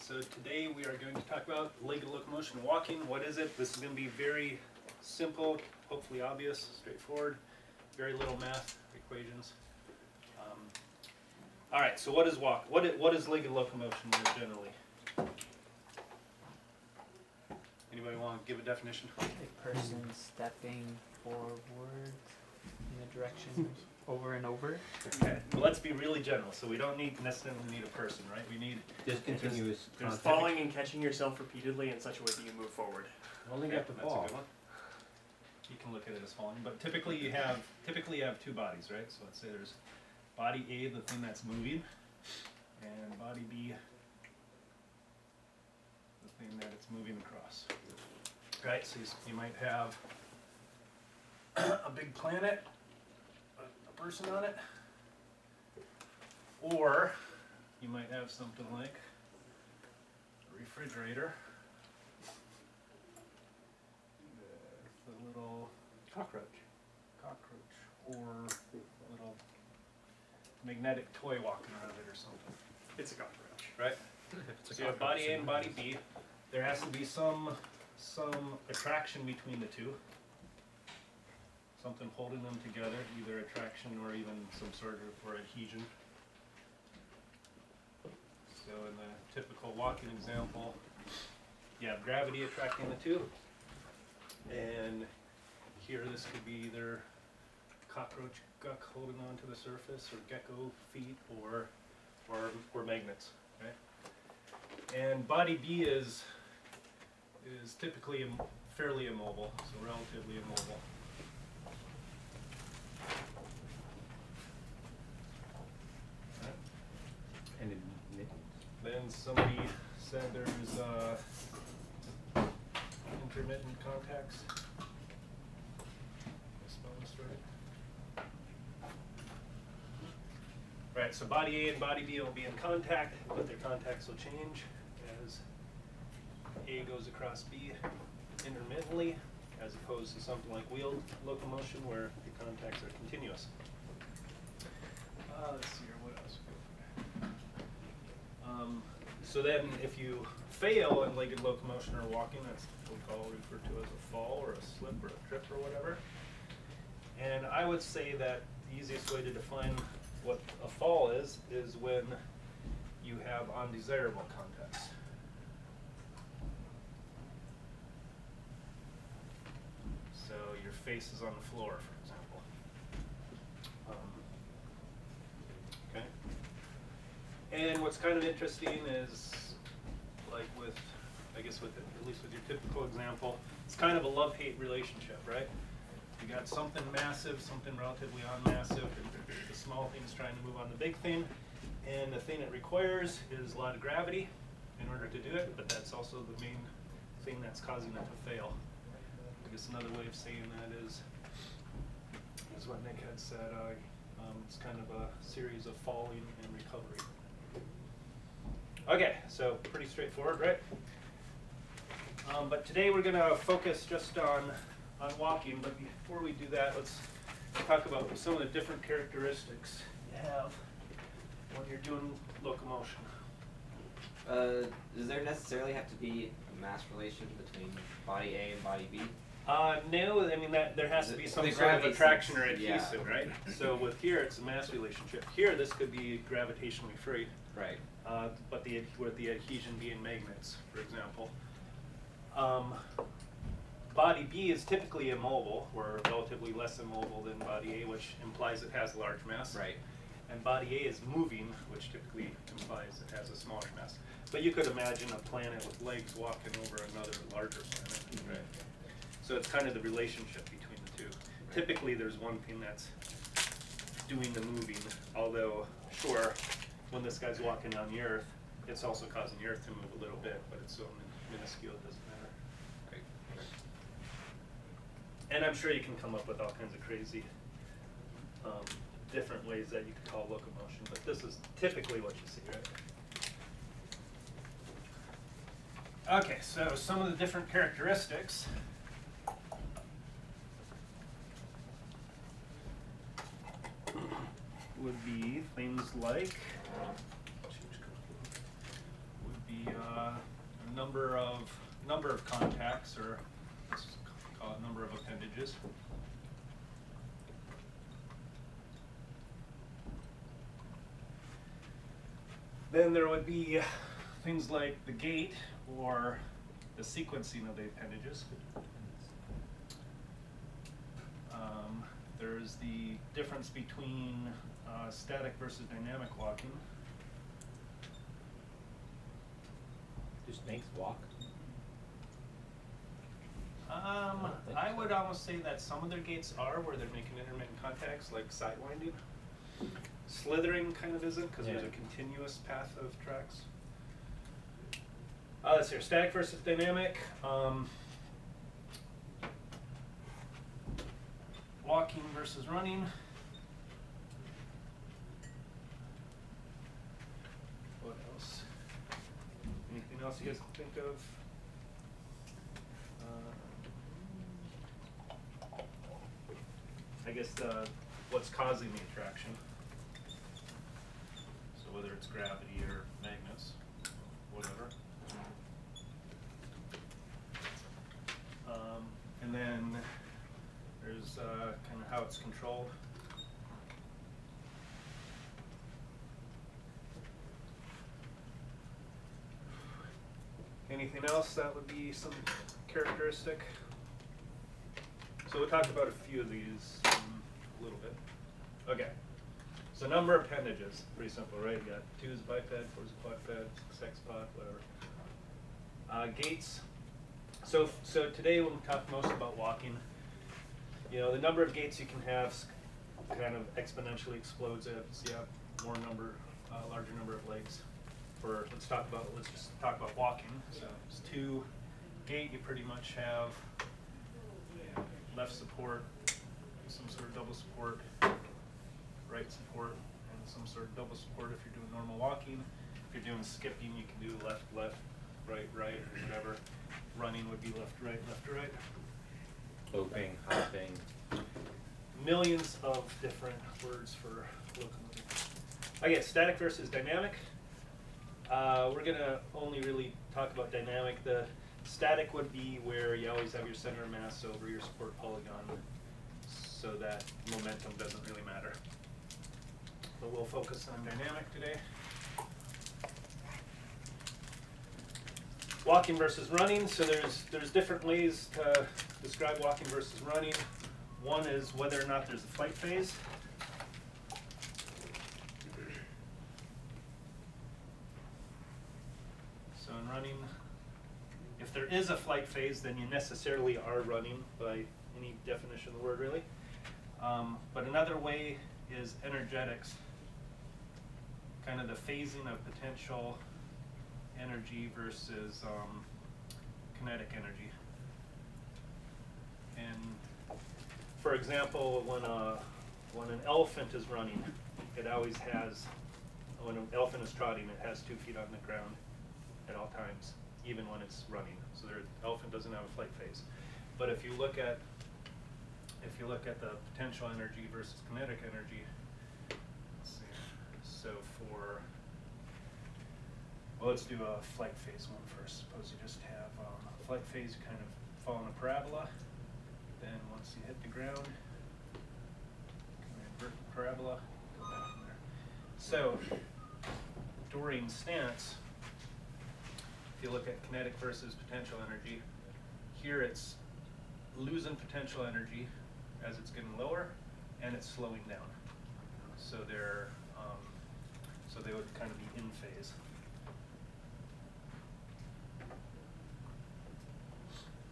So today we are going to talk about legged locomotion walking. What is it? This is going to be very simple, hopefully obvious, straightforward, very little math equations. All right, so what is walk? What is legged locomotion generally? Anybody want to give a definition? A person stepping forward in a direction over and over. Okay, well, let's be really general. So we don't necessarily need a person, right? We need just continuous. There's falling and catching yourself repeatedly in such a way that you move forward. Only got the ball. That's a good one. You can look at it as falling, but typically you have two bodies, right? So let's say there's body A, the thing that's moving, and body B, the thing that it's moving across. Right? So you might have a big planet, a person on it, or you might have something like a refrigerator, the little cockroach, or a little magnetic toy walking around it or something. It's a cockroach. Right? So you have body A and body B. There has to be some attraction between the two. Something holding them together, either attraction or even some sort of or adhesion. So in the typical walking example, you have gravity attracting the two. And here this could be either cockroach guck holding onto the surface, or gecko feet, or magnets, right? And body B is typically fairly immobile, so relatively immobile. Right. And then somebody said there's intermittent contacts. Right, so body A and body B will be in contact, but their contacts will change as A goes across B intermittently, as opposed to something like wheeled locomotion where the contacts are continuous. Let's see here, what else? So then if you fail in legged locomotion or walking, that's what we call referred to as a fall or a slip or a trip or whatever. And I would say that the easiest way to define what a fall is when you have undesirable contacts. So your face is on the floor, for example. Okay. And what's kind of interesting is, like with, I guess with at least with your typical example, it's kind of a love-hate relationship, right? You got something massive, something relatively unmassive, the small thing's trying to move on the big thing, and the thing it requires is a lot of gravity in order to do it, but that's also the main thing that's causing it to fail. I guess another way of saying that is what Nick had said, it's kind of a series of falling and recovery. Okay, so pretty straightforward, right? But today we're going to focus just on walking, but before we do that, let's talk about some of the different characteristics you have when you're doing locomotion. Does there necessarily have to be a mass relation between body A and body B? No, I mean that there has to be some sort of attraction or adhesive, right? So with here, it's a mass relationship. Here, this could be gravitationally free. Right. But with the adhesion being magnets, for example. Body B is typically immobile, or relatively less immobile than body A, which implies it has a large mass. Right. And body A is moving, which typically implies it has a smaller mass. But you could imagine a planet with legs walking over another larger planet. Right. So it's kind of the relationship between the two. Right. Typically there's one thing that's doing the moving, although sure, when this guy's walking on the Earth, it's also causing the Earth to move a little bit, but it's so minuscule it doesn't matter. And I'm sure you can come up with all kinds of crazy different ways that you could call locomotion, but this is typically what you see, right? Okay, so some of the different characteristics. Would be things like, would be number of contacts, or let's call it number of appendages. Then there would be things like the gait or the sequencing of the appendages. There's the difference between static versus dynamic walking. Do snakes walk? I would almost say that some of their gaits are where they're making intermittent contacts, like sidewinding. Slithering kind of isn't, because there's a continuous path of tracks. Let's see here, static versus dynamic. Walking versus running. What else? Anything else you guys can think of? I guess what's causing the attraction. So whether it's gravity or magnets, whatever. And then there's kind of how it's controlled. Anything else that would be some characteristic? So we'll talk about a few of these a little bit. Okay. So number of appendages, pretty simple, right? You got 2 is a biped, 4 is a quadruped, 6 hexapod, whatever. Gaits. So today we'll talk most about walking. You know, the number of gaits you can have kind of exponentially explodes as you have larger number of legs. Let's just talk about walking. So it's 2 gait, you pretty much have left support, some sort of double support, right support, and some sort of double support if you're doing normal walking. If you're doing skipping, you can do left, left, right, right, or whatever. Running would be left, right, Looping, hopping. Millions of different words for locomoting. Okay, static versus dynamic. We're gonna only really talk about dynamic. The static would be where you always have your center of mass over your support polygon, so that momentum doesn't really matter. But we'll focus on dynamic today. Walking versus running. So there's different ways to describe walking versus running. One is whether or not there's a flight phase. So in running, if there is a flight phase, then you necessarily are running by any definition of the word, really. But another way is energetics, kind of the phasing of potential energy versus kinetic energy. And for example, when an elephant is running, it always has, when an elephant is trotting, it has 2 feet on the ground at all times, even when it's running. So the elephant doesn't have a flight phase. But if you look at the potential energy versus kinetic energy, let's see. So let's do a flight phase one first. Suppose you just have a flight phase, you kind of fall in a parabola. Then once you hit the ground, invert the parabola, go back from there. So during stance, if you look at kinetic versus potential energy, here it's losing potential energy as it's getting lower, and it's slowing down. So they would kind of be in phase.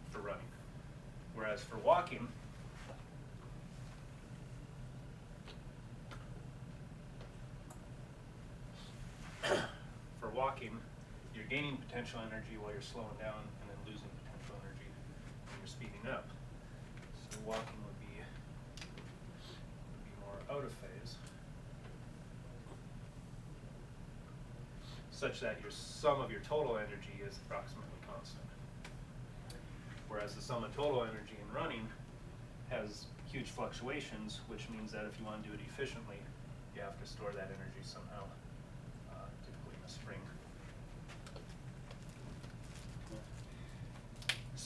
For running. Whereas for walking, you're gaining potential energy while you're slowing down, and then losing potential energy when you're speeding up. So walking would be more out of phase, such that your sum of your total energy is approximately constant. Whereas the sum of total energy in running has huge fluctuations, which means that if you want to do it efficiently, you have to store that energy somehow, typically in a spring.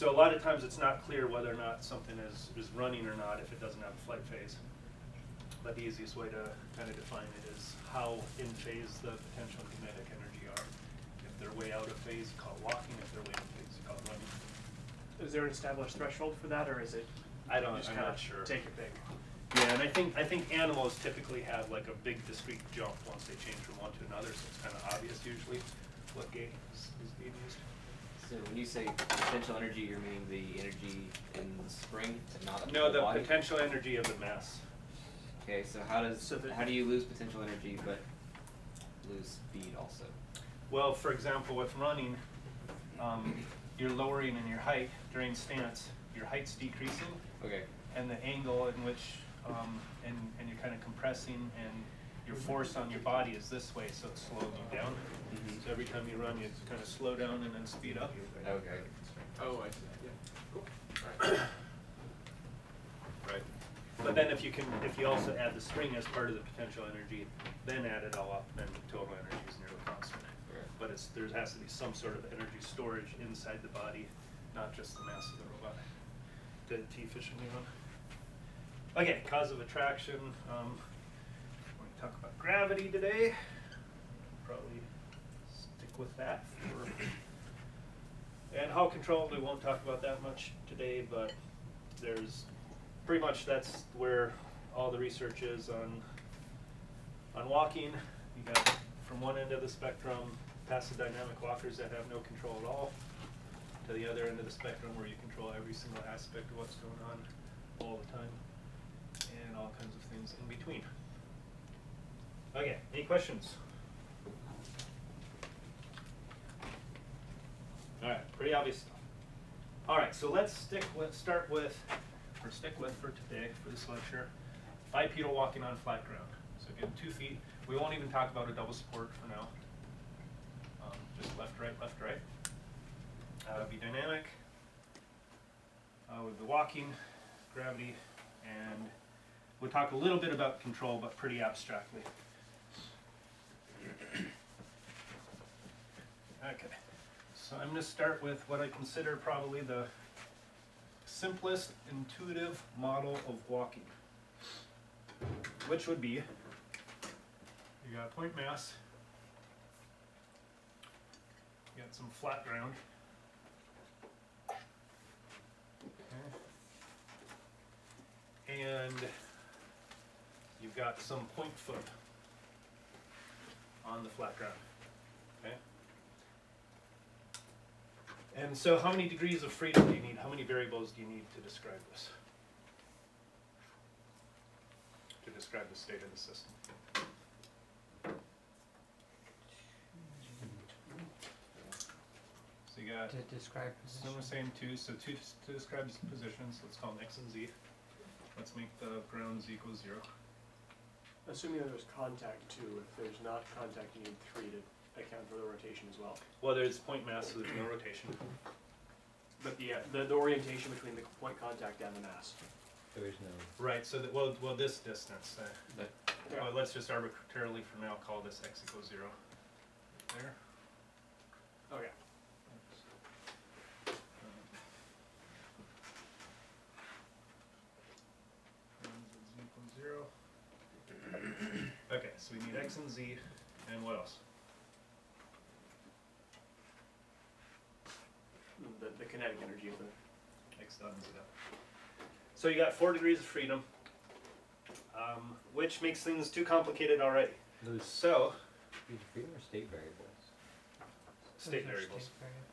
So a lot of times it's not clear whether or not something is running or not if it doesn't have a flight phase. But the easiest way to kind of define it is how in phase the potential and kinetic energy are. If they're way out of phase, you call it walking. If they're way in phase, you call it running. Is there an established threshold for that, or is it? I don't. Just I'm kinda not sure. Take your pick. Yeah, and I think animals typically have like a big discrete jump once they change from one to another, so it's kind of obvious usually what gate is being used. So when you say potential energy, you're meaning the energy in the spring, not No, the body? potential energy of the mass. Okay, so how So the- do you lose potential energy but lose speed also? Well, for example, with running, you're lowering in your height during stance. Your height's decreasing, Okay. and the angle in which, and you're kind of compressing, and your force on your body is this way, so it's slowing you down. Mhm. So every time you run, you kind of slow down and then speed up. Okay. Oh, I see. Yeah. Cool. Right. But then if you also add the spring as part of the potential energy, then add it all up, then the total energy is nearly constant. Right. But there has to be some sort of energy storage inside the body, not just the mass of the robot. Did T efficiently run? Okay, cause of attraction. We're going to talk about gravity today. Probably stick with that. And Hall control, we won't talk about that much today, but there's pretty much that's where all the research is on walking. You got from one end of the spectrum, passive dynamic walkers that have no control at all, to the other end of the spectrum where you control every single aspect of what's going on all the time, and all kinds of things in between. Okay, any questions? All right, pretty obvious stuff. All right, so let's start with for today, for this lecture, bipedal walking on flat ground. So again, 2 feet. We won't even talk about a double support for now. Just left, right, left, right. Be dynamic. We'll be walking, gravity, and we'll talk a little bit about control, but pretty abstractly. Okay, so I'm going to start with what I consider probably the simplest intuitive model of walking, which would be, you got a point mass, you got some flat ground, okay, and you've got some point foot on the flat ground, okay? And so how many degrees of freedom do you need? How many variables do you need to describe this? To describe the state of the system? So you got, To describe so we're position. saying 2, so 2 to describe positions, let's call them X and Z. Let's make the ground Z equals 0. Assuming that there's contact too, if there's not contact, you need 3 to account for the rotation as well. Well, there's point mass, so there's no rotation. But the orientation between the point contact and the mass. There is no. Right, so that, well, this distance, well, let's just arbitrarily for now call this X equals 0. There. Okay. Z equals 0. Okay, so we need X and Z, and what else? The kinetic energy of the. X dot and Z dot. So you got 4 degrees of freedom, which makes things too complicated already. Those So, freedom or state variables? state Those are variables. state variables.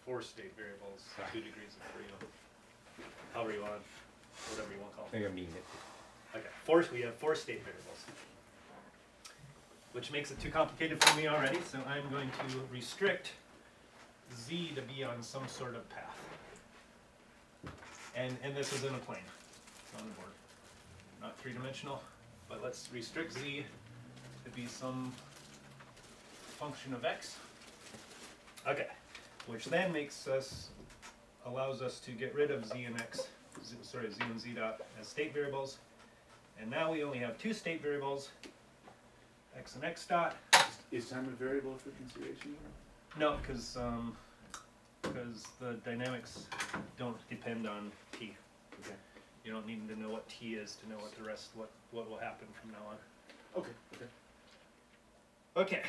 4 state variables, 2 degrees of freedom. However you want, whatever you want to call Maybe them. I'm needing it. Okay, we have 4 state variables, which makes it too complicated for me already, so I'm going to restrict Z to be on some sort of path. And this is in a plane, it's on the board. Not 3-dimensional, but let's restrict Z to be some function of X. Okay, which then allows us to get rid of Z and Z dot as state variables. And now we only have 2 state variables, X and X dot. Is time a variable for consideration? No, because because the dynamics don't depend on t. Okay. You don't need to know what t is to know what the rest, what will happen from now on. Okay. Okay. Okay.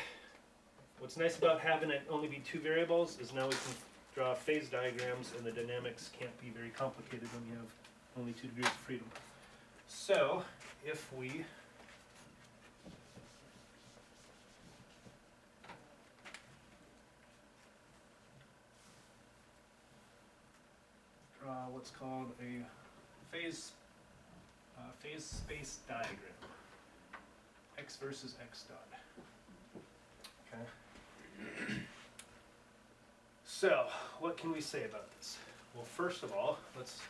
What's nice about having it only be two variables is now we can draw phase diagrams, and the dynamics can't be very complicated when you have only 2 degrees of freedom. So, if we draw what's called a phase space diagram, x versus x dot. Okay. So, what can we say about this? Well, first of all, let's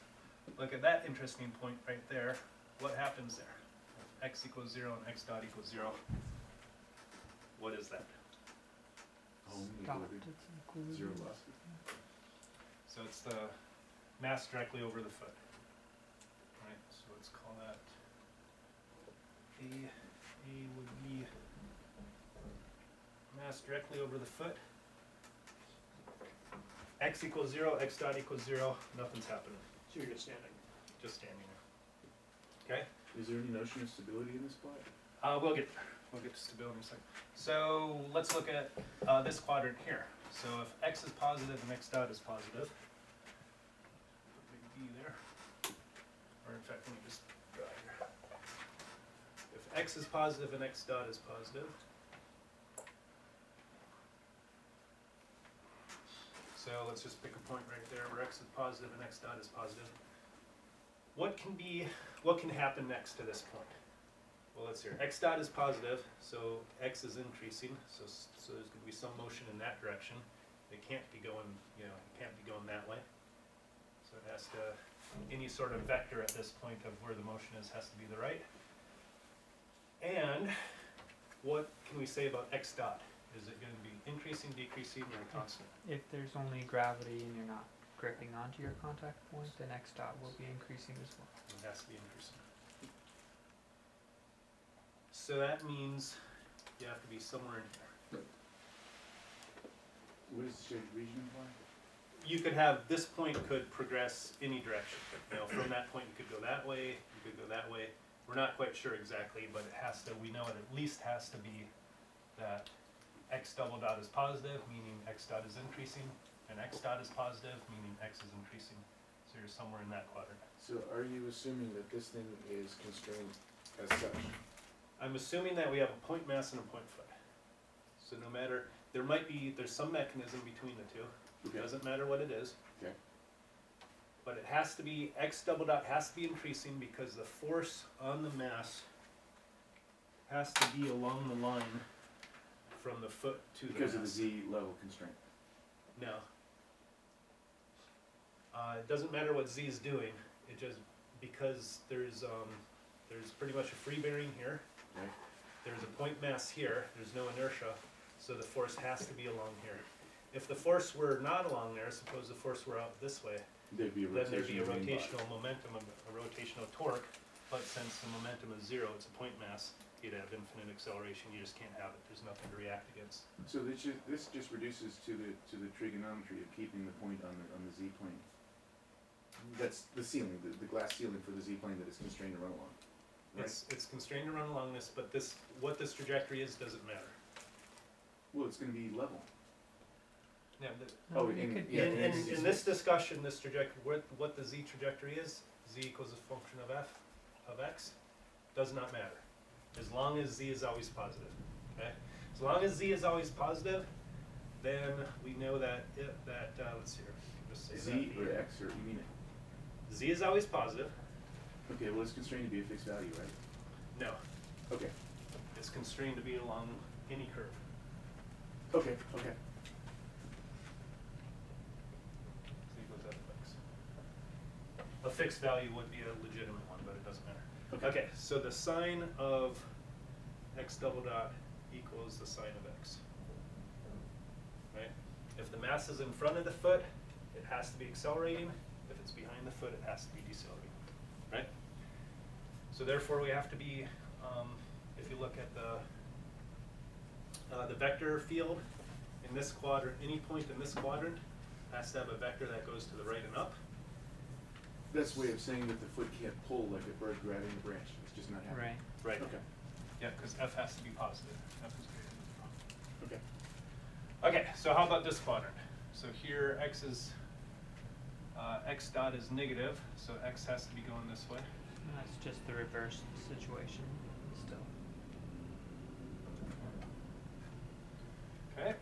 look at that interesting point right there. What happens there? X equals 0 and x dot equals 0. What is that? Stop. It's Zero equilibrium. velocity. So it's the mass directly over the foot. Right, so let's call that A would be mass directly over the foot. X equals 0, x dot equals 0, nothing's happening. So you're just standing. Just standing there. Okay? Is there any notion of stability in this plot? We'll get to stability in a second. So let's look at this quadrant here. So if x is positive and x dot is positive, put big D there, or in fact, let me just draw here. If x is positive and x dot is positive, so let's just pick a point right there where x is positive and x dot is positive. What can happen next to this point? Well, let's hear. X dot is positive, so x is increasing, so there's going to be some motion in that direction. It can't be going, it can't be going that way. So it has to, any sort of vector at this point of where the motion is has to be the right. And what can we say about x dot? Is it going to be increasing, decreasing, or constant? If there's only gravity and you're not gripping onto your contact point, then x dot will be increasing as well. It has to be increasing. So that means you have to be somewhere in here. What does the shaded region imply? You could have, this point could progress any direction. From that point you could go that way, you could go that way. We're not quite sure exactly, but it has to, we know it at least has to be that x double dot is positive, meaning x dot is increasing, and x dot is positive, meaning x is increasing. So you're somewhere in that quadrant. So are you assuming that this thing is constrained as such? I'm assuming that we have a point mass and a point foot. So no matter, there's some mechanism between the two. It Okay. doesn't matter what it is. Okay. But it has to be, x double dot has to be increasing because the force on the mass has to be along the line from the foot to the mass. Because of the z level constraint. No. It doesn't matter what z is doing. It just, because there's pretty much a free bearing here. Right. There's a point mass here. There's no inertia, so the force has to be along here. If the force were not along there, suppose the force were out this way, There'd be a then there'd be a rotation of the main rotational momentum, a rotational torque. But since the momentum is 0, it's a point mass. You'd have infinite acceleration. You just can't have it. There's nothing to react against. So this just reduces to the trigonometry of keeping the point on the z plane. That's the ceiling, the glass ceiling for the z plane that is constrained to run along. Right? It's constrained to run along this, but what this trajectory is doesn't matter. Well, it's going to be level. Now, Oh, it in- could be. yeah, in this discussion, this trajectory, what the z trajectory is, z equals a function of f of x, does not matter, as long as z is always positive. Okay, as long as z is always positive, then we know that let's see here, just say Z that or x, or you mean it? z is always positive. Okay, well, it's constrained to be a fixed value, right? No, Okay. it's constrained to be along any curve. Okay. Okay. Z equals f of x. A fixed value would be a legitimate one, but it doesn't matter. Okay, so the sine of x double dot equals the sine of x. Right? If the mass is in front of the foot, it has to be accelerating. If it's behind the foot, it has to be decelerating. Right? So therefore we have to be, if you look at the vector field in this quadrant, any point in this quadrant has to have a vector that goes to the right and up. That's a way of saying that the foot can't pull like a bird grabbing a branch. It's just not happening. Right. Right. Okay. Yeah, because F has to be positive. F is greater than 0. Okay. Okay, so how about this quadrant? So here x is, x dot is negative, so x has to be going this way. And that's just the reverse situation still. Okay,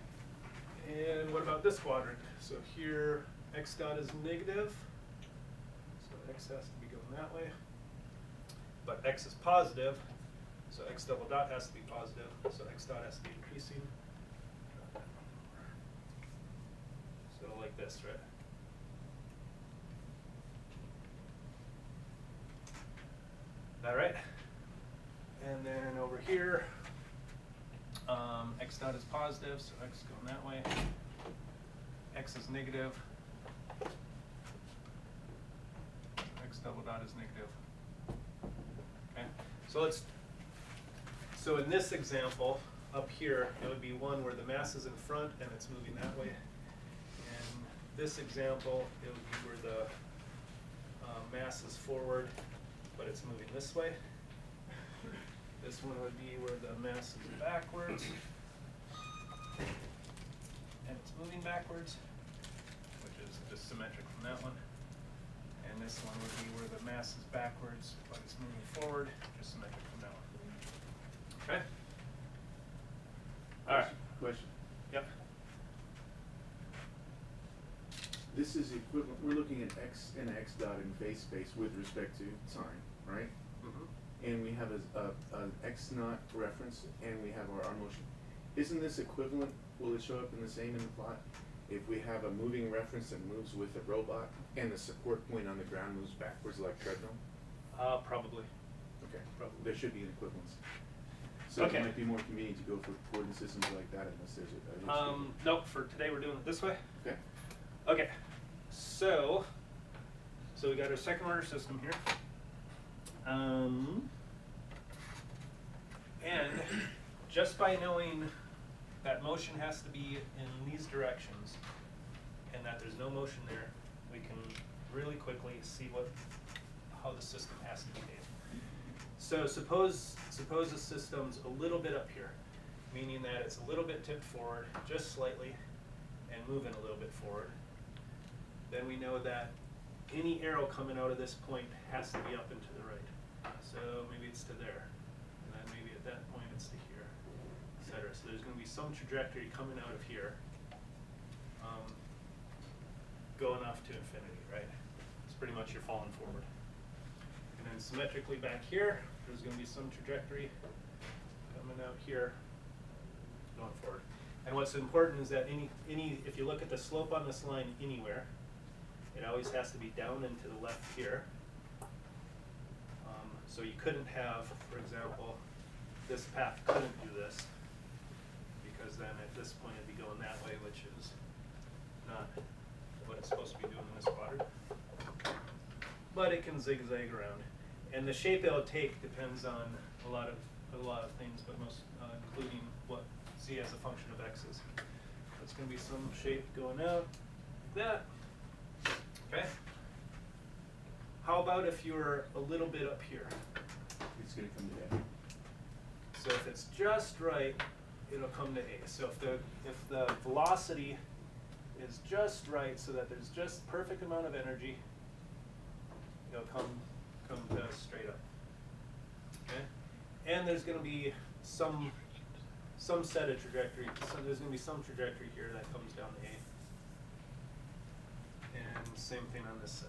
and what about this quadrant? So here x dot is negative, so x has to be going that way. But x is positive, so x double dot has to be positive, so x dot has to be increasing. So like this, right? That right? And then over here, x dot is positive, so x is going that way. X is negative. X double dot is negative. Okay, so in this example, up here, it would be one where the mass is in front and it's moving that way. In this example, it would be where the mass is forward, but it's moving this way. This one would be where the mass is backwards, and it's moving backwards, which is just symmetric from that one. And this one would be where the mass is backwards, but it's moving forward, just symmetric from that one. Okay? All right. Question. Yep. This is equivalent, we're looking at x and x dot in phase space with respect to sign, right? Mm-hmm. And we have an x naught reference and we have our motion. Isn't this equivalent, will it show up in the same in the plot? If we have a moving reference that moves with a robot and the support point on the ground moves backwards like treadmill? Probably. Okay, Probably. there should be an equivalence. So Okay. it might be more convenient to go for coordinate systems like that unless there's a. Nope, for today we're doing it this way. Okay. Okay, so we got our second order system here. And just by knowing that motion has to be in these directions and that there's no motion there, we can really quickly see how the system has to behave. So suppose the system's a little bit up here, meaning that it's a little bit tipped forward, just slightly, and moving a little bit forward. Then we know that any arrow coming out of this point has to be up and to the right. So maybe it's to there, and then maybe at that point it's to here, etc. So there's going to be some trajectory coming out of here, going off to infinity, right? It's pretty much you're falling forward. And then symmetrically back here, there's going to be some trajectory coming out here, going forward. And what's important is that if you look at the slope on this line anywhere, it always has to be down and to the left here. So you couldn't have, for example, this path couldn't do this, because then at this point it'd be going that way, which is not what it's supposed to be doing in this quadrant. But it can zigzag around. And the shape it'll take depends on a lot of things, but most including what z as a function of x is. So it's going to be some shape going out like that. Okay. How about if you're a little bit up here? It's going to come to A. So if it's just right, it'll come to A. So if the velocity is just right, so that there's just perfect amount of energy, it'll come to straight up. Okay? And there's going to be some set of trajectory. So there's going to be some trajectory here that comes down to A. And same thing on this side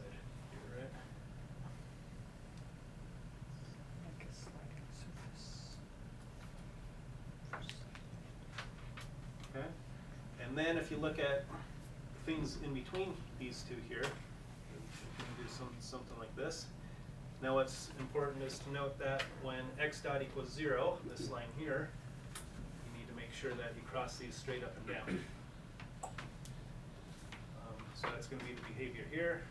here, right? Like a sliding surface. Okay. And then if you look at things in between these two here, you can do something like this. Now what's important is to note that when x dot equals 0, this line here, you need to make sure that you cross these straight up and down. So that's going to be the behavior here.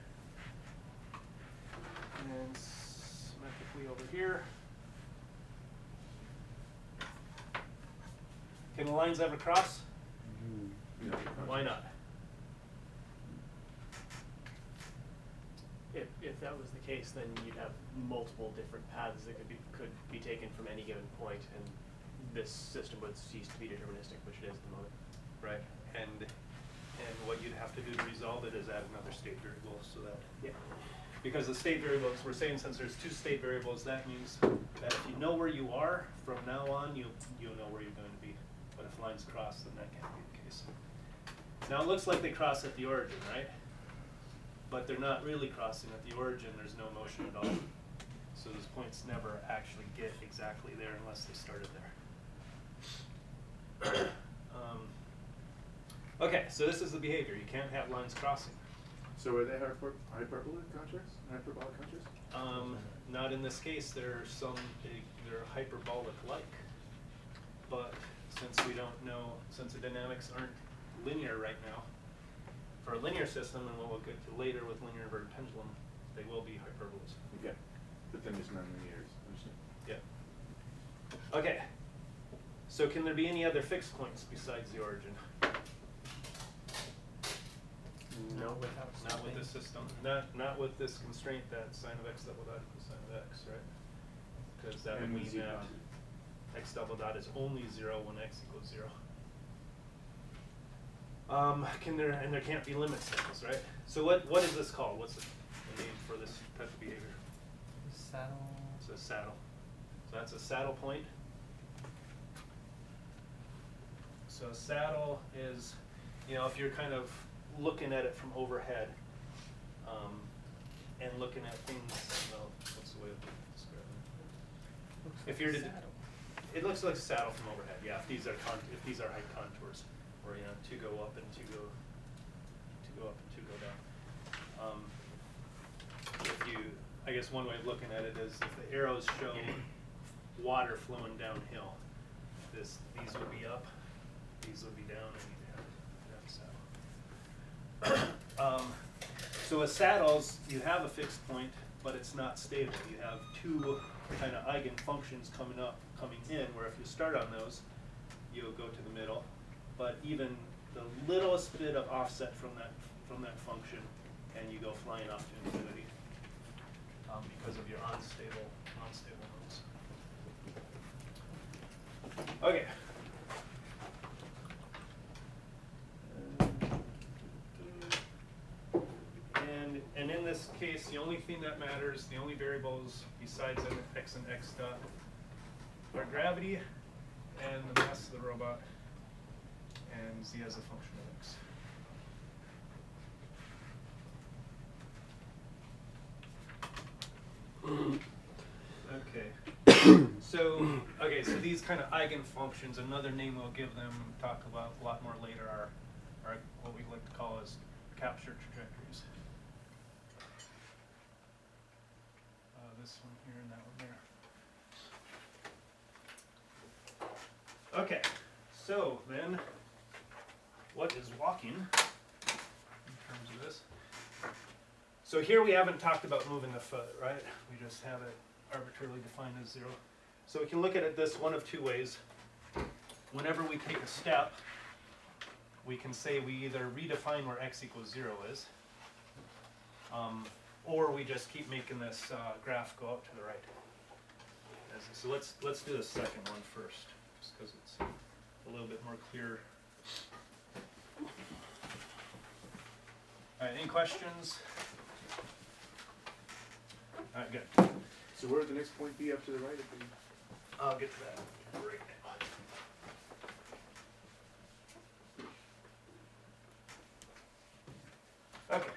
And symmetrically over here. Can the lines ever cross? No, Why not? if that was the case, then you'd have multiple different paths that could be taken from any given point, and this system would cease to be deterministic, which it is at the moment. Right. And what you'd have to do to resolve it is add another state variable, so that because the state variables, we're saying since there's two state variables, that means that if you know where you are from now on, you'll know where you're going to be. But if lines cross, then that can't be the case. Now it looks like they cross at the origin, right? But they're not really crossing at the origin. There's no motion at all. So those points never actually get exactly there unless they started there. Okay, so this is the behavior. You can't have lines crossing. So are they hyperbolic contracts? Hyperbolic contracts? Not in this case. They're they're hyperbolic-like. But since we don't know, since the dynamics aren't linear right now, for a linear system, and what we'll get to later with linear inverted pendulum, they will be hyperbolas. Okay. But then there's nonlinears. Understand? Yeah. Okay. So can there be any other fixed points besides the origin? No, without Not with this system. Not with this constraint that sine of x double dot equals sine of x, right? Because that would And mean z that dot. x double dot is only 0 when x equals 0. And there can't be limits to this, right? So what is this called? What's the name for this type of behavior? Saddle. It's a saddle. So that's a saddle point. So a saddle is, if you're kind of looking at it from overhead, and looking at things, what's the way of describing it? Looks If like you're a to, saddle. it looks like a saddle from overhead. Yeah, if these are height contours, or two go up and two go up and two go down. I guess one way of looking at it is if the arrows show water flowing downhill, these would be up, these would be down, and you'd have a saddle. So with saddles, you have a fixed point, but it's not stable. You have two kind of eigenfunctions coming in, where if you start on those, you'll go to the middle. But even the littlest bit of offset from that function, and you go flying off to infinity because of your unstable modes. Okay. And in this case, the only thing that matters, the only variables besides x and x dot, are gravity and the mass of the robot, and z as a function of x. Okay. So these kind of eigenfunctions, another name we'll give them, talk about a lot more later, are what we like to call as capture trajectories. This one here and that one there. Okay, so then, what is walking in terms of this? So here we haven't talked about moving the foot, right? We just have it arbitrarily defined as 0. So we can look at it this one of two ways. Whenever we take a step, we can say we either redefine where x equals 0 is, or we just keep making this graph go out to the right. So let's do the second one first, just because it's a little bit more clear. All right, any questions? All right, good. So where would the next point be up to the right? I'll get to that right now. Okay,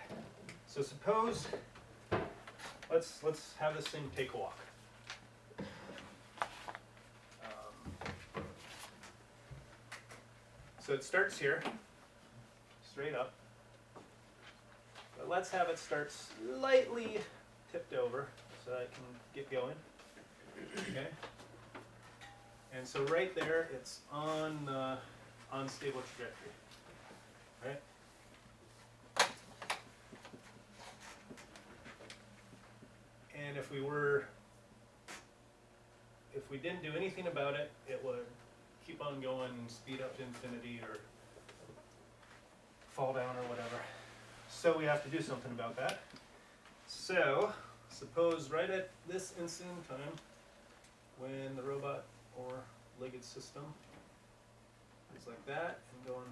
so suppose let's have this thing take a walk. So it starts here, straight up. But let's have it start slightly tipped over so I can get going. Okay. And so right there, it's on the unstable trajectory. Right? And if we didn't do anything about it, it would keep on going and speed up to infinity or fall down or whatever. So we have to do something about that. So, suppose right at this instant in time, when the robot or legged system is like that and going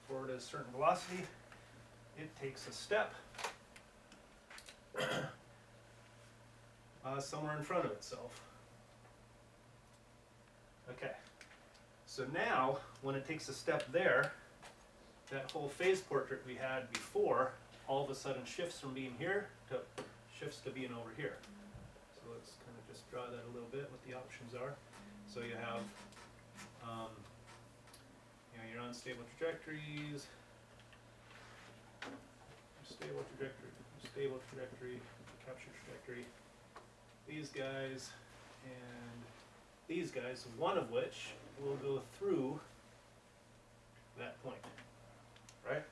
forward at a certain velocity, it takes a step somewhere in front of itself. Okay, so now when it takes a step there, that whole phase portrait we had before all of a sudden shifts from being here to being over here. So let's kind of just draw that a little bit, what the options are. So you have your unstable trajectories, stable trajectory, capture trajectory, these guys, and these guys, one of which will go through that point, right?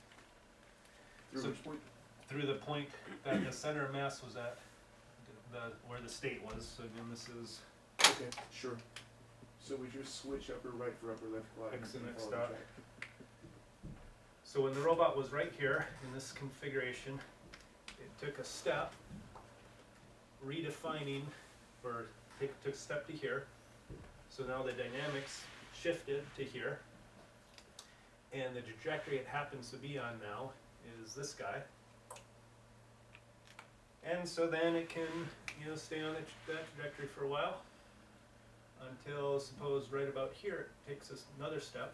Through which point? Through the point that the center of mass was at, where the state was. So again, this is Okay, sure. So we just switch upper right for upper left quadrant. X and X follow the dot. track. So when the robot was right here in this configuration, it took a step, redefining, or took a step to here. So now the dynamics shifted to here, and the trajectory it happens to be on now is this guy. And so then it can, stay on that trajectory for a while until, suppose, right about here, it takes us another step.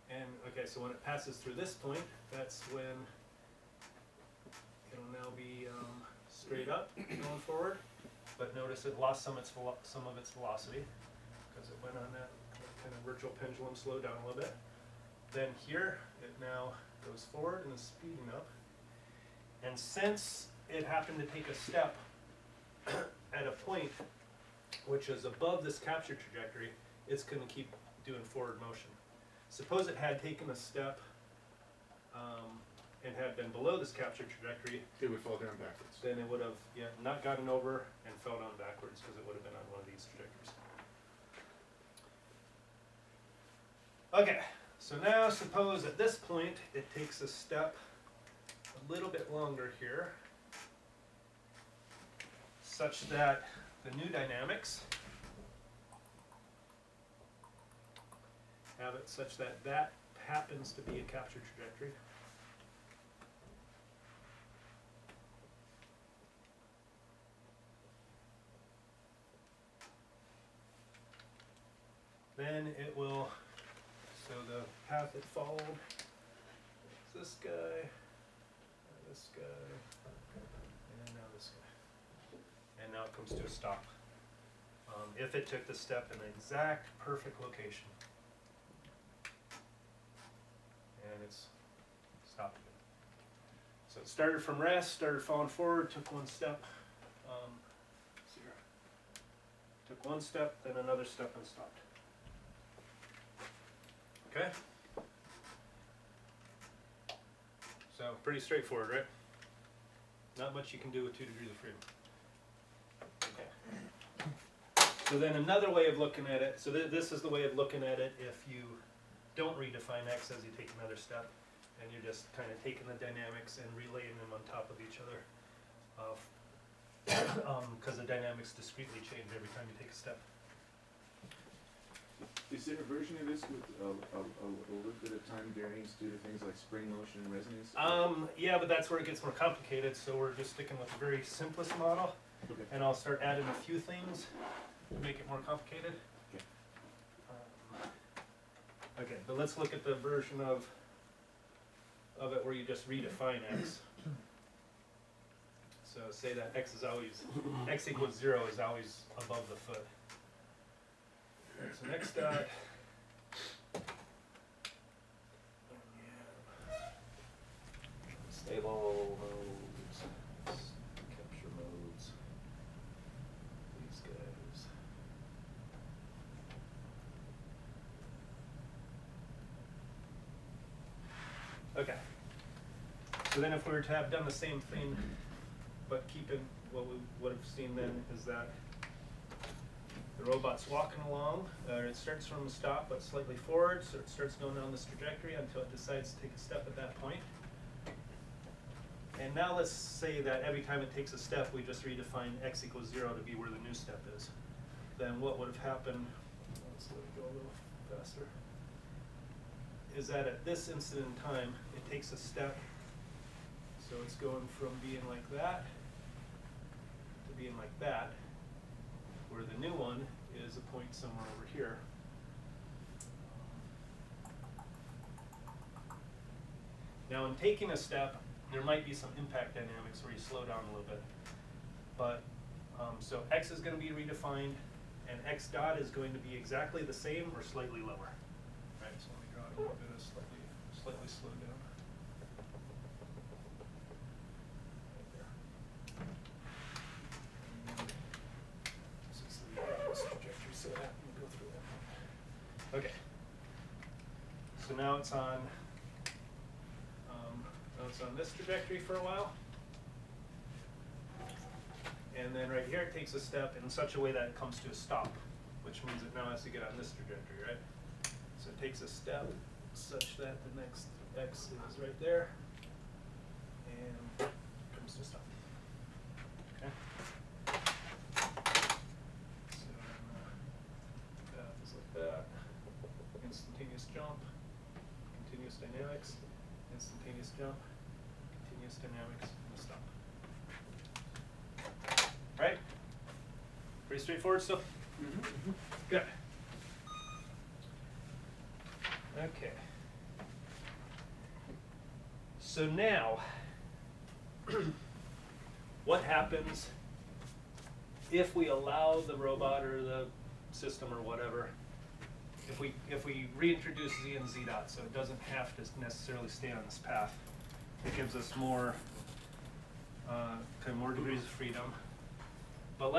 And okay, so when it passes through this point, that's when it'll now be straight up going forward. But notice it lost some of its velocity because it went on that kind of virtual pendulum, slowed down a little bit. Then here, it now goes forward and is speeding up. And since it happened to take a step at a point which is above this capture trajectory, it's going to keep doing forward motion. Suppose it had taken a step and had been below this capture trajectory, It would fall down backwards. then it would have not gotten over and fell down backwards because it would have been on one of these trajectories. Okay, so now suppose at this point it takes a step a little bit longer here, such that the new dynamics have it such that that happens to be a capture trajectory. Then it will, so the path it followed is this guy, and now this guy. And now it comes to a stop. If it took the step in the exact perfect location. And it's stopped again. So it started from rest, started falling forward, took one step. See here. Took one step, then another step and stopped. Okay? So pretty straightforward, right? Not much you can do with 2 degrees of freedom. Okay. So then another way of looking at it, so this is the way of looking at it if you don't redefine X as you take another step, and you're just kind of taking the dynamics and relaying them on top of each other, because the dynamics discretely change every time you take a step. Is there a version of this with a little bit of time variance due to things like spring motion and resonance? Yeah, but that's where it gets more complicated, so we're just sticking with the very simplest model, Okay. and I'll start adding a few things to make it more complicated. Okay. Okay, but let's look at the version of it where you just redefine X. So say that X is always, X equals 0 is always above the foot. So next dot, stable modes, capture modes, these guys. Okay. So then if we were to have done the same thing, but keeping what we would have seen then is that the robot's walking along, it starts from a stop but slightly forward, so it starts going down this trajectory until it decides to take a step at that point. And now let's say that every time it takes a step, we just redefine x equals 0 to be where the new step is. Then what would have happened, let's let it go a little faster, is that at this instant in time, it takes a step. So it's going from being like that to being like that, where the new one is a point somewhere over here. Now in taking a step, there might be some impact dynamics where you slow down a little bit. But, so x is going to be redefined, and x dot is going to be exactly the same or slightly lower. Right, so let me draw it a little bit of slightly slowed down. So that we'll go through that. Okay. So now it's on. Now it's on this trajectory for a while, and then right here it takes a step in such a way that it comes to a stop, which means it now has to get on this trajectory, right? So it takes a step such that the next x is right there, and comes to a stop. Okay. Path is like that. Instantaneous jump, continuous dynamics, instantaneous jump, continuous dynamics, and a stop. Right? Pretty straightforward stuff? Mm-hmm. Good. Okay. So now, what happens if we allow the robot or the system or whatever, if we reintroduce z and z dot, so it doesn't have to necessarily stay on this path? It gives us more, kind of more degrees of freedom. But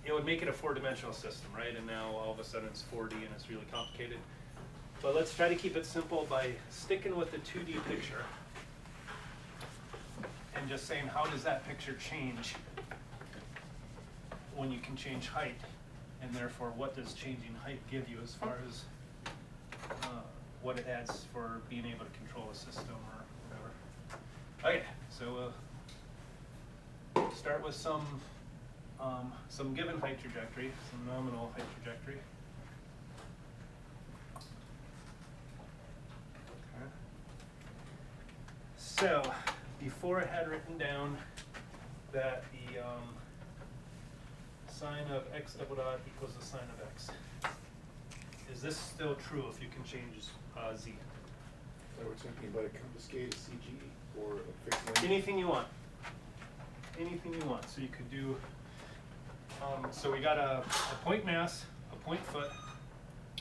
it would make it a 4-dimensional system, right? And now all of a sudden it's 4D and it's really complicated. But let's try to keep it simple by sticking with the 2D picture and just saying, how does that picture change when you can change height? And therefore, what does changing height give you as far as what it adds for being able to control a system or whatever? Okay, so we'll start with some given height trajectory, some nominal height trajectory. Okay. So before I had written down that the sine of x double dot equals the sine of x. Is this still true if you can change z? So we're talking about a confiscated CG or a fixed length? Anything you want. Anything you want. So you could do, so we got a point mass, a point foot.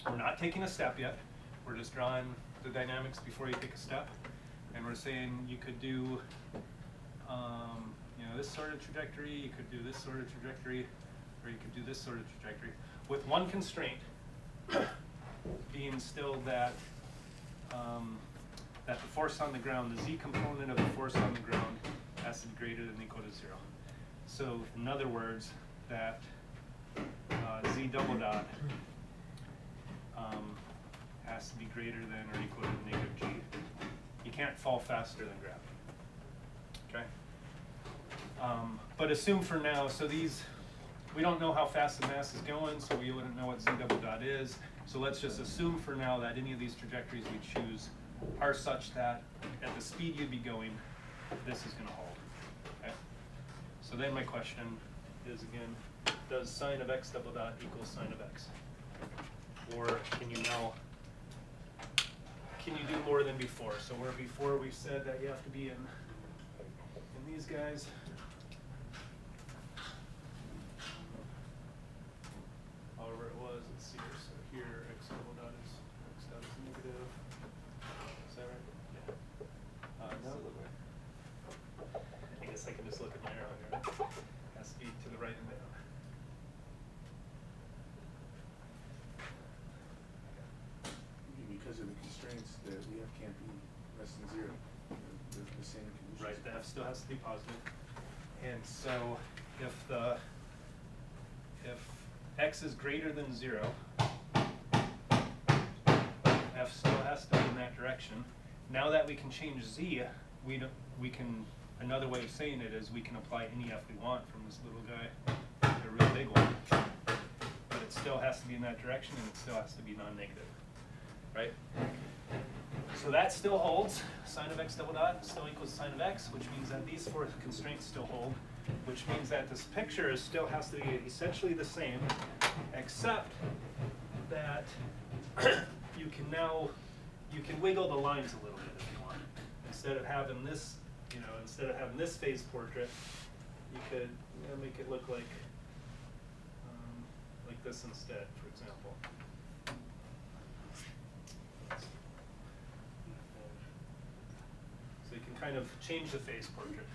We're not taking a step yet. We're just drawing the dynamics before you take a step. And we're saying you could do, you know, this sort of trajectory, you could do this sort of trajectory, or you could do this sort of trajectory, with one constraint being still that that the force on the ground, the z component of the force on the ground, has to be greater than or equal to 0. So in other words, that z double dot has to be greater than or equal to negative g. You can't fall faster than gravity. Okay. But assume for now, so these, we don't know how fast the mass is going, so we wouldn't know what z double dot is. So let's just assume for now that any of these trajectories we choose are such that at the speed you'd be going, this is going to hold. Okay. So then my question is again, does sine of x double dot equal sine of x? Or can you now, can you do more than before? So where before we said that you have to be in these guys. However it was, let's see here. So here x double dot is negative. Is that right? Yeah. No. I guess I can just look at my arrow here. It has to be to the right and down. Because of the constraints, the f can't be less than 0. The same conditions. Right, the f still has to be positive. And so if x is greater than 0, f still has to be in that direction. Now that we can change z, we can another way of saying it is we can apply any F we want from this little guy to a real big one. But it still has to be in that direction, and it still has to be non-negative, right? So that still holds. Sine of x double dot still equals sine of x, which means that these four constraints still hold, which means that this picture still has to be essentially the same, except that you can wiggle the lines a little bit if you want. Instead of having this, instead of having this phase portrait, you could make it look like this instead, for example. So you can kind of change the phase portrait,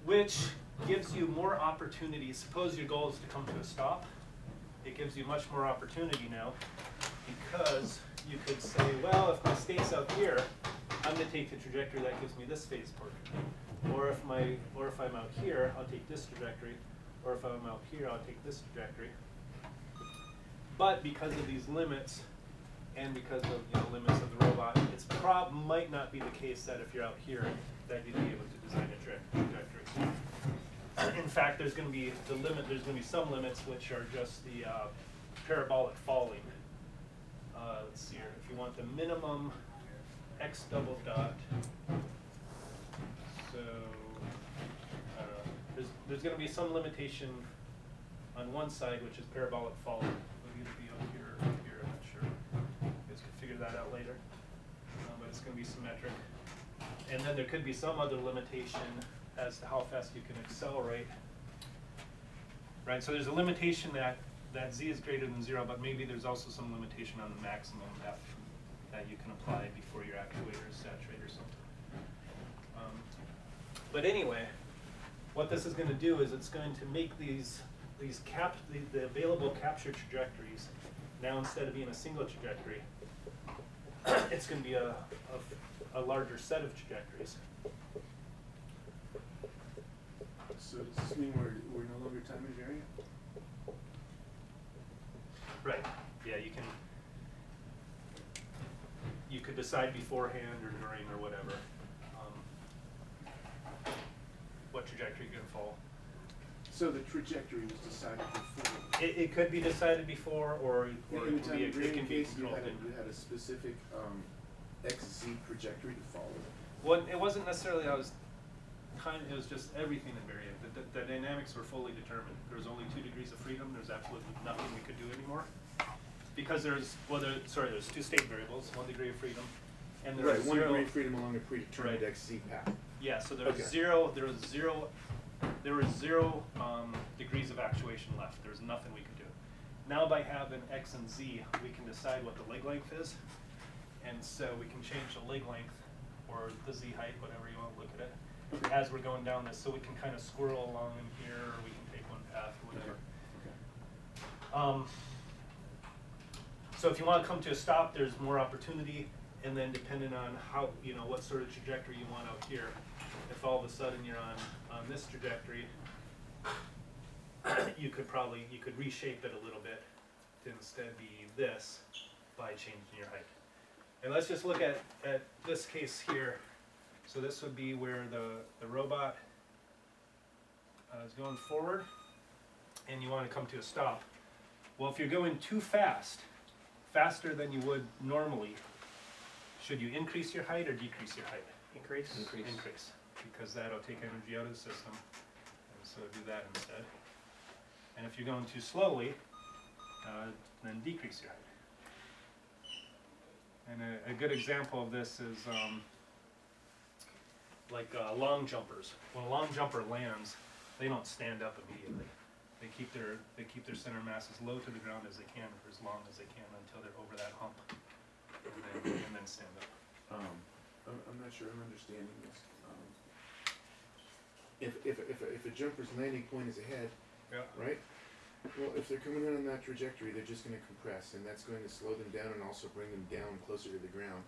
which gives you more opportunities. Suppose your goal is to come to a stop. It gives you much more opportunity now, because you could say, well, if my state's out here, I'm going to take the trajectory that gives me this phase portrait. Or if I'm out here, I'll take this trajectory. Or if I'm out here, I'll take this trajectory. But because of these limits, and because of the limits of the robot, it might not be the case that if you're out here, that you'd be able to design a trajectory. In fact, there's going to be there's going to be some limits which are just the parabolic falling. Let's see here. If you want the minimum x double dot, so I don't know. There's going to be some limitation on one side, which is parabolic falling. It'll either be up here or up here. I'm not sure. You guys can figure that out later. But it's going to be symmetric. And then there could be some other limitation as to how fast you can accelerate. Right. So there's a limitation that z is greater than 0, but maybe there's also some limitation on the maximum f that you can apply before your actuator is saturated or something. But anyway, what this is going to do is it's going to make the available capture trajectories, now instead of being a single trajectory, it's going to be a larger set of trajectories. So does this mean we're no longer time invariant? Right. Yeah, you could decide beforehand or during or whatever what trajectory you're going to follow. So the trajectory was decided before. It could be decided before, or it can be controlled. You had a specific XZ trajectory to follow. Well, it wasn't necessarily. It was just everything invariant. The dynamics were fully determined. There was only 2 degrees of freedom. There's absolutely nothing we could do anymore, because there's two state variables, 1 degree of freedom, and there's 1 degree of freedom along a predetermined XZ path. Yeah. So there was zero. There was zero degrees of actuation left. There was nothing we could do. Now by having x and z, we can decide what the leg length is, and so we can change the leg length or the z height, whatever you want to look at it, as we're going down this. So we can kind of squirrel along in here, or we can take one path, or whatever. So if you want to come to a stop, there's more opportunity, and then depending on how, what sort of trajectory you want out here, if all of a sudden you're on this trajectory, you could reshape it a little bit to instead be this by changing your height. And let's just look at this case here. So this would be where the robot is going forward, and you want to come to a stop. Well, if you're going too fast, faster than you would normally, should you increase your height or decrease your height? Increase. Increase, because that'll take energy out of the system, and so do that instead. And if you're going too slowly, then decrease your height. And a good example of this is long jumpers. When a long jumper lands, they don't stand up immediately. They keep their center mass as low to the ground as they can for as long as they can until they're over that hump, and then stand up. I'm not sure I'm understanding this. If a jumper's landing point is ahead, right? Well, if they're coming in on that trajectory, they're just going to compress, and that's going to slow them down and also bring them down closer to the ground,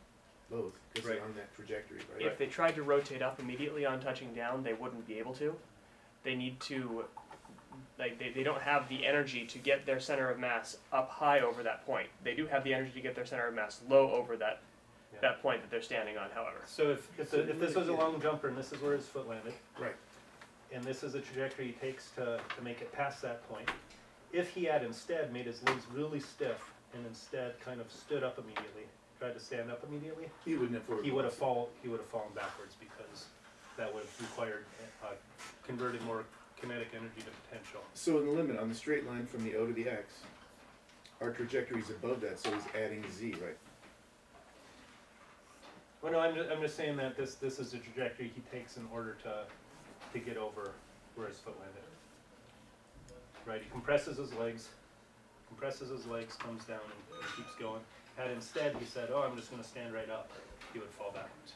both, because they're on that trajectory, right? If they tried to rotate up immediately on touching down, they wouldn't be able to. They need to, they don't have the energy to get their center of mass up high over that point. They do have the energy to get their center of mass low over that Yeah. that point that they're standing on, however. So if this was a long jumper and this is where his foot landed, Right. and this is the trajectory he takes to make it past that point, if he had instead made his legs really stiff and instead kind of stood up immediately, tried to stand up immediately, He wouldn't have forward he would have velocity. fallen backwards, because that would have required converting more kinetic energy to potential. So in the limit, on the straight line from the O to the X, our trajectory is above that, so he's adding Z, right? Well, no, I'm just saying that this is the trajectory he takes in order to get over where his foot landed. Right, he compresses his legs, comes down and keeps going. Had instead he said, oh, I'm just going to stand right up, he would fall backwards.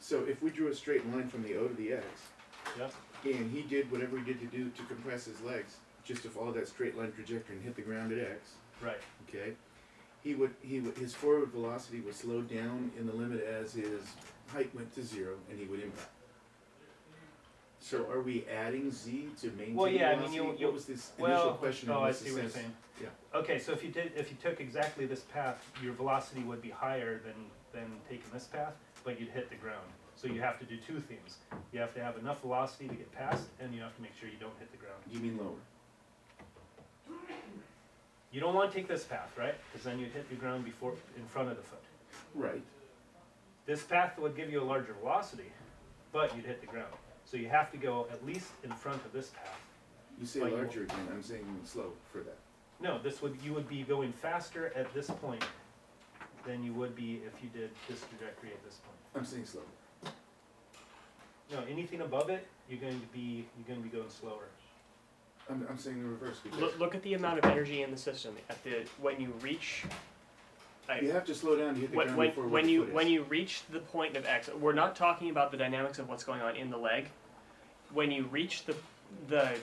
So if we drew a straight line from the O to the X, Yep. and he did whatever he did to do to compress his legs, just to follow that straight line trajectory and hit the ground at X, Right. okay, his forward velocity would slow down in the limit as his height went to 0, and he would impact. So are we adding Z to maintain Well, yeah, I velocity? mean, you What was this initial question? Oh, in I this see what you're sense? saying. Yeah. Okay, so if you took exactly this path, your velocity would be higher than taking this path, but you'd hit the ground. So you have to do two things. You have to have enough velocity to get past, and you have to make sure you don't hit the ground. You mean lower? You don't want to take this path, right? Because then you'd hit the ground in front of the foot. Right. This path would give you a larger velocity, but you'd hit the ground. So you have to go at least in front of this path. You say But you larger again, I'm saying slow for that. No, you would be going faster at this point than you would be if you did this trajectory at this point. I'm saying slow. No, anything above it, you're going to be going slower. I'm saying the reverse, because Look at the amount of energy in the system when you reach. you have to slow down to hit the ground before when the you foot when is. you reach the point of X, we're not talking about the dynamics of what's going on in the leg. When you reach the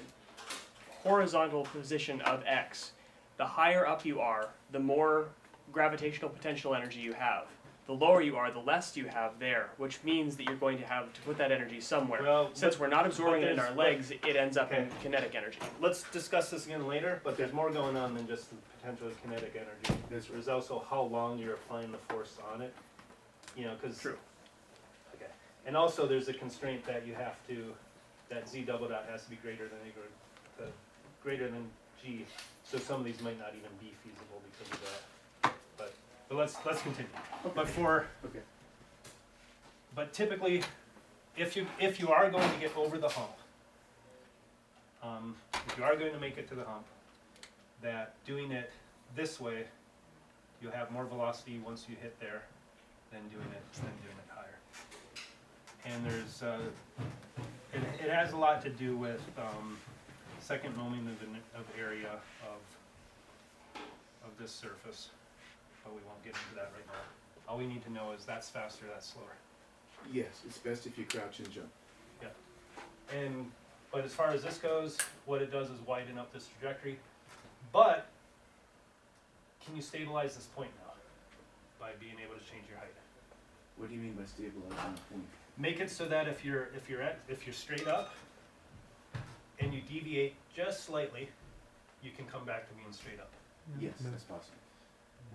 horizontal position of X, the higher up you are, the more gravitational potential energy you have. The lower you are, the less you have there, which means that you're going to have to put that energy somewhere. Well, Since we're not absorbing it in our there's- legs, it ends up in Okay. kinetic energy. Let's discuss this again later, but there's more going on than just the potential of kinetic energy. That's right. There's also how long you're applying the force on it. You know, because True. Okay, and also there's a constraint that you have to, that Z double dot has to be greater than G. So some of these might not even be feasible because of that. But let's continue. Okay. But typically, if you are going to get over the hump, if you are going to make it to the hump, that doing it this way, you'll have more velocity once you hit there than doing it higher. And there's it has a lot to do with second moment of area of this surface, but we won't get into that right now. All we need to know is that's faster, that's slower. Yes, it's best if you crouch and jump. But as far as this goes, what it does is widen up this trajectory. But can you stabilize this point now by being able to change your height? What do you mean by stabilizing the point? Make it so that if you're straight up and you deviate just slightly, you can come back to being straight up. Yes, that's possible.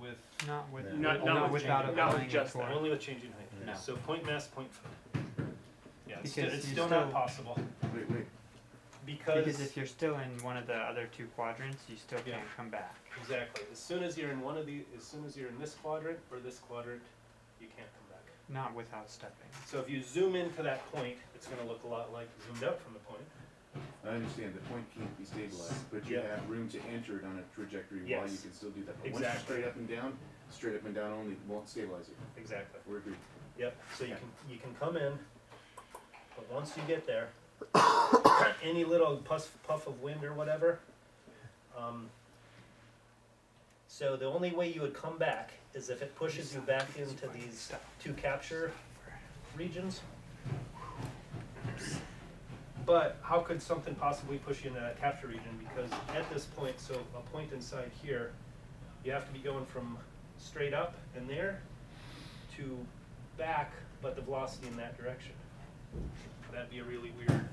With Not with Not not with without changing- applying not with just it that. for- only with changing height. No. So point mass, point foot. Yeah, it's Because it's you still not still- possible Wait. Because if you're still in one of the other two quadrants, you still Yeah. can't come back. Exactly. As soon as you're in this quadrant or this quadrant, you can't come back. Not without stepping. So if you zoom into that point, it's going to look a lot like zoomed out from the point. I understand, the point can't be stabilized, but you Yeah. have room to enter it on a trajectory while you Yes. can still do that. But once Exactly. you're straight up and down only won't stabilize you. Exactly. We're agreed. Yep. So you can come in, but once you get there, any little puff of wind or whatever. So the only way you would come back is if it pushes you back into these two capture regions. But how could something possibly push you into that capture region? Because at this point, so a point inside here, you have to be going from straight up in there to back, but the velocity in that direction. That'd be a really weird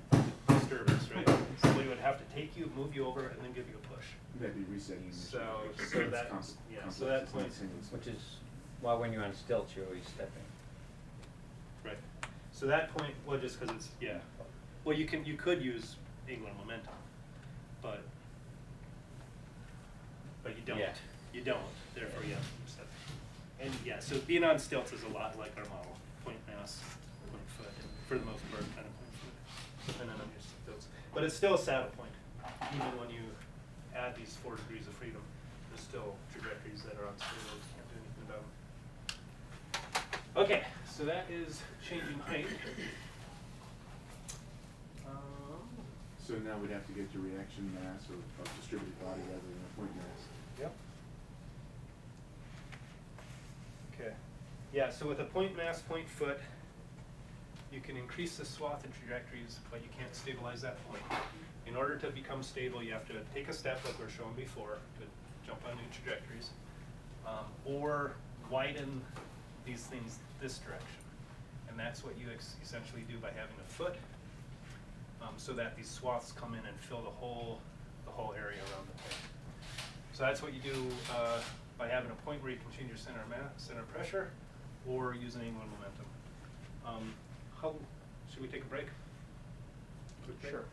disturbance, right? Somebody would have to take you, move you over, and then give you a push. That'd be resetting. So It's that complex. so that It's not point, single. Which is Well, when you're on stilts, you're always stepping. Right. So that point, well, just because it's, yeah. Well, you could use angular momentum, but you don't. Yeah. You don't. Therefore, yeah. Step. And yeah, so being on stilts is a lot like our model: point mass, point foot, and for the most part, kind of point foot, depending on your stilts. But it's still a saddle point, even when you add these 4 degrees of freedom. There's still trajectories that are unstable. You can't do anything about them. Okay, so that is changing height. So now we'd have to get your reaction mass of distributed body rather than a point mass. Yep. Okay. Yeah, so with a point mass, point foot, you can increase the swath and trajectories, but you can't stabilize that point. In order to become stable, you have to take a step like we were shown before to jump on new trajectories, or widen these things this direction. And that's what you essentially do by having a foot, so that these swaths come in and fill the whole area around the point. So that's what you do by having a point where you can change your center pressure, or using angular momentum. Should we take a break? Quick break? Sure.